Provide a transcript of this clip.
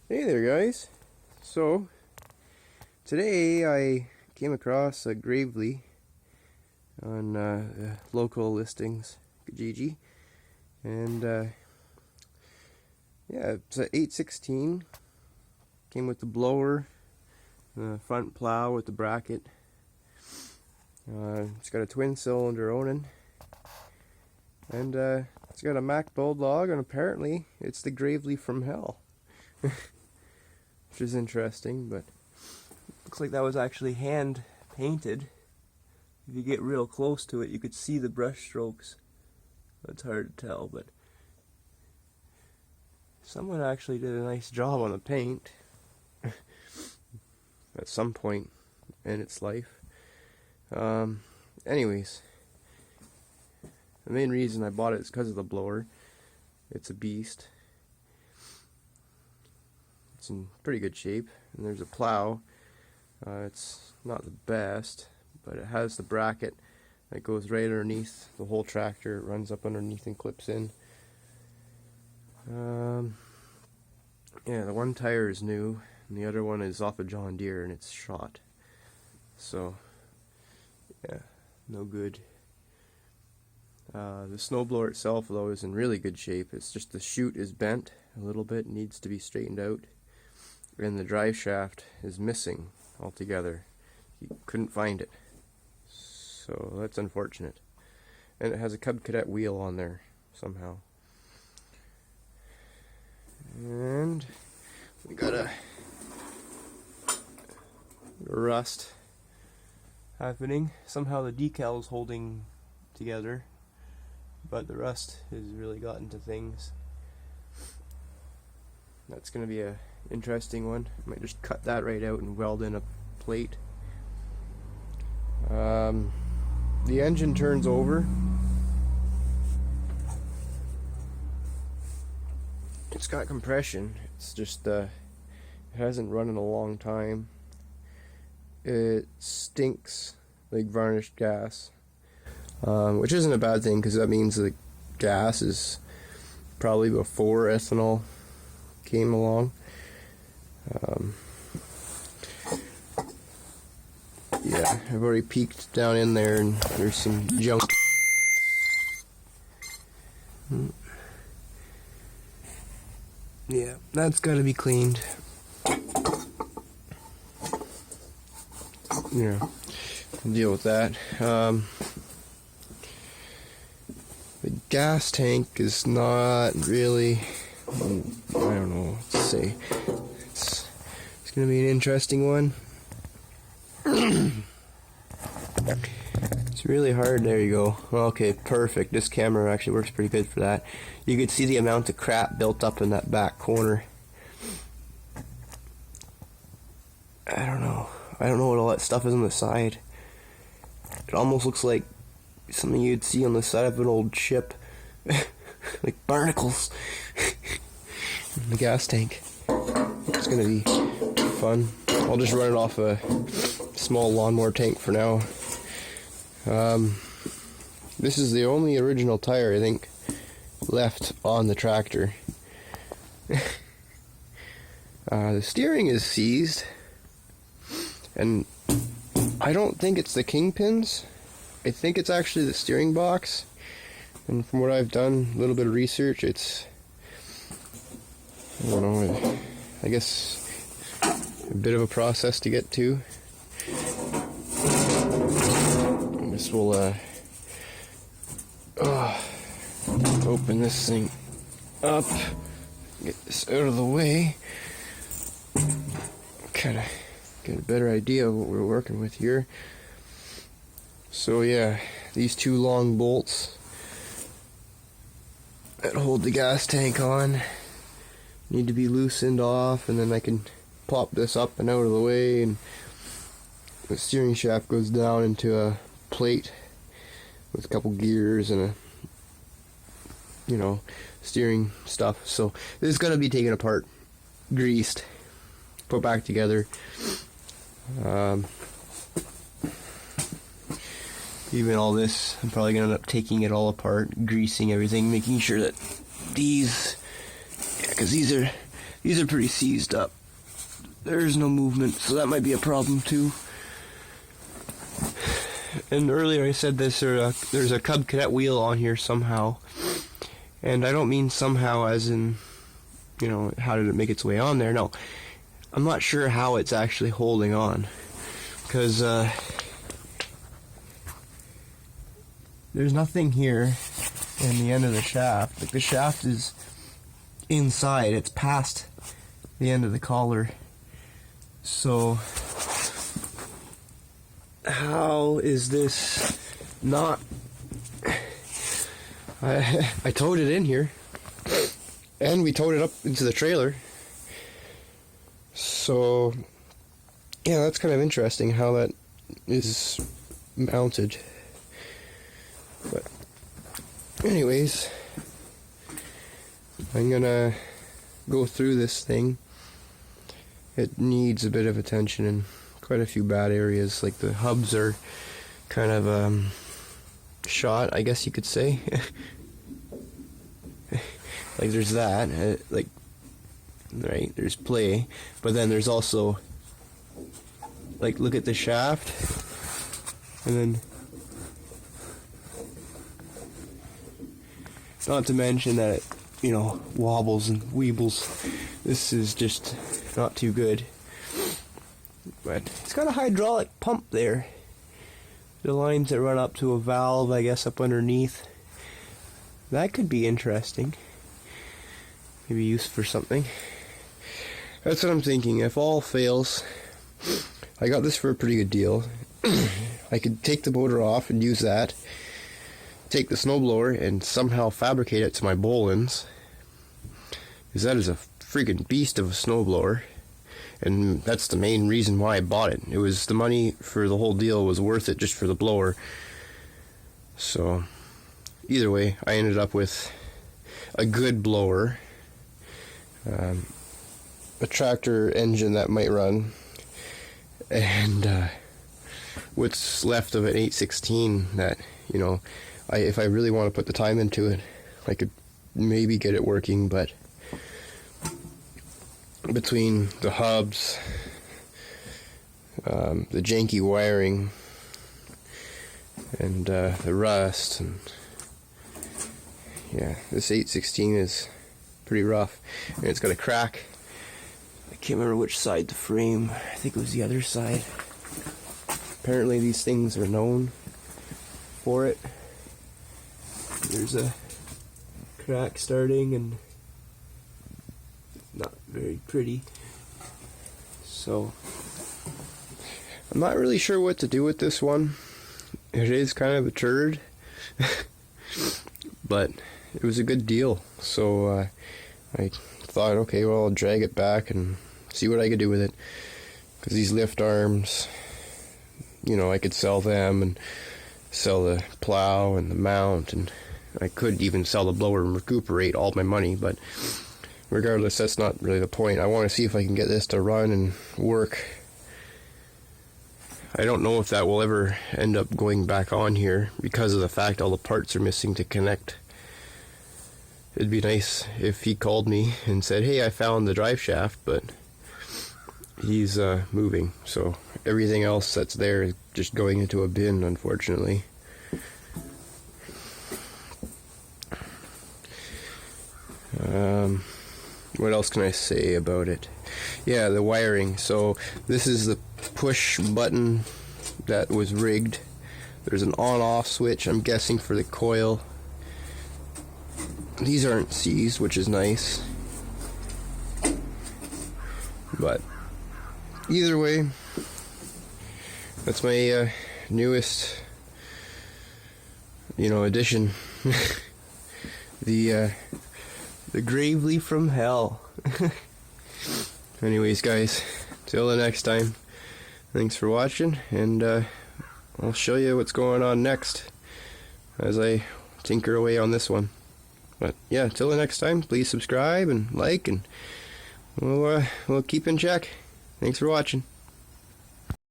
Hey there guys. So today I came across a Gravely on local listings, Kijiji, and yeah, it's a 816. Came with the blower, the front plow with the bracket. It's got a twin cylinder onan, and it's got a Mack Bulldog, and apparently it's the Gravely from hell. Which is interesting, but looks like that was actually hand painted. If you get real close to it, you could see the brush strokes. It's hard to tell, but someone actually did a nice job on the paint at some point in its life. Anyways, the main reason I bought it is because of the blower. It's a beast. It's in pretty good shape, and there's a plow. It's not the best, but it has the bracket that goes right underneath the whole tractor. It runs up underneath and clips in. Yeah, the one tire is new, and the other one is off a John Deere, and it's shot. So, yeah, no good. The snowblower itself, though, is in really good shape. It's just the chute is bent a little bit, needs to be straightened out. And the drive shaft is missing altogether. You couldn't find it, so that's unfortunate. And it has a Cub Cadet wheel on there somehow. And we got a rust happening. Somehow the decal is holding together, but the rust has really gotten to things. That's going to be a interesting one. I might just cut that right out and weld in a plate. The engine turns over. It's got compression. It's just it hasn't run in a long time. It stinks like varnished gas, which isn't a bad thing because that means the gas is probably before ethanol came along. Yeah, I've already peeked down in there and there's some junk. Yeah, that's got to be cleaned. Yeah, I'll deal with that. The gas tank is not really, I don't know what to say. It's going to be an interesting one. It's really hard. There you go. Okay, perfect. This camera actually works pretty good for that. You could see the amount of crap built up in that back corner. I don't know what all that stuff is on the side. It almost looks like something you'd see on the side of an old ship. Like barnacles. In the gas tank. It's gonna be fun. I'll just run it off a small lawnmower tank for now. This is the only original tire, I think, left on the tractor. The steering is seized, and I don't think it's the kingpins. I think it's actually the steering box. And from what I've done, a little bit of research, it's, I don't know, I guess a bit of a process to get to. This will open this thing up, get this out of the way, kind of get a better idea of what we're working with here. So yeah, these two long bolts that hold the gas tank on need to be loosened off, and then I can pop this up and out of the way, and the steering shaft goes down into a plate with a couple gears and a, you know, steering stuff. So this is going to be taken apart, greased, put back together. Even all this, I'm probably going to end up taking it all apart, greasing everything, making sure that these These are pretty seized up. There's no movement, so that might be a problem too. And earlier I said there's a Cub Cadet wheel on here somehow. And I don't mean somehow as in, you know, how did it make its way on there? No. I'm not sure how it's actually holding on. Because there's nothing here in the end of the shaft. Like, the shaft is inside. It's past the end of the collar. So how is this not... I towed it in here, and we towed it up into the trailer. So yeah, that's kind of interesting how that is mounted. But anyways, I'm gonna go through this thing. It needs a bit of attention in quite a few bad areas. Like, the hubs are kind of shot, I guess you could say. Like, there's that, like, right, there's play, but then there's also, like, look at the shaft, and then, not to mention that it, you know, wobbles and weebles. This is just not too good. But it's got a hydraulic pump there. The lines that run up to a valve, I guess, up underneath. That could be interesting. Maybe used for something. That's what I'm thinking. If all fails, I got this for a pretty good deal. I could take the motor off and use that. Take the snowblower and somehow fabricate it to my Bolins. Because that is a freaking beast of a snowblower. And that's the main reason why I bought it. It was the money for the whole deal was worth it just for the blower. So either way, I ended up with a good blower, a tractor engine that might run, and what's left of an 816 that, you know, if I really want to put the time into it, I could maybe get it working. But between the hubs, the janky wiring, and the rust, and yeah, this 816 is pretty rough, and it's got a crack. I can't remember which side the frame. I think it was the other side. Apparently these things are known for it. There's a crack starting, and not very pretty. So I'm not really sure what to do with this one. It is kind of a turd. But it was a good deal, so I thought, okay, well, I'll drag it back and see what I could do with it. Because these lift arms, you know, I could sell them and sell the plow and the mount, and I could even sell the blower and recuperate all my money. But regardless, that's not really the point. I want to see if I can get this to run and work. I don't know if that will ever end up going back on here because of the fact all the parts are missing to connect. It'd be nice if he called me and said, hey, I found the drive shaft, but he's moving, so everything else that's there is just going into a bin, unfortunately. What else can I say about it? Yeah, the wiring. So this is the push button that was rigged. There's an on-off switch, I'm guessing, for the coil. These aren't seized, which is nice. But either way, that's my newest, addition. The Gravely from Hell. Anyways, guys, till the next time, thanks for watching, and I'll show you what's going on next as I tinker away on this one. But yeah, till the next time, please subscribe and like, and we'll keep in check. Thanks for watching.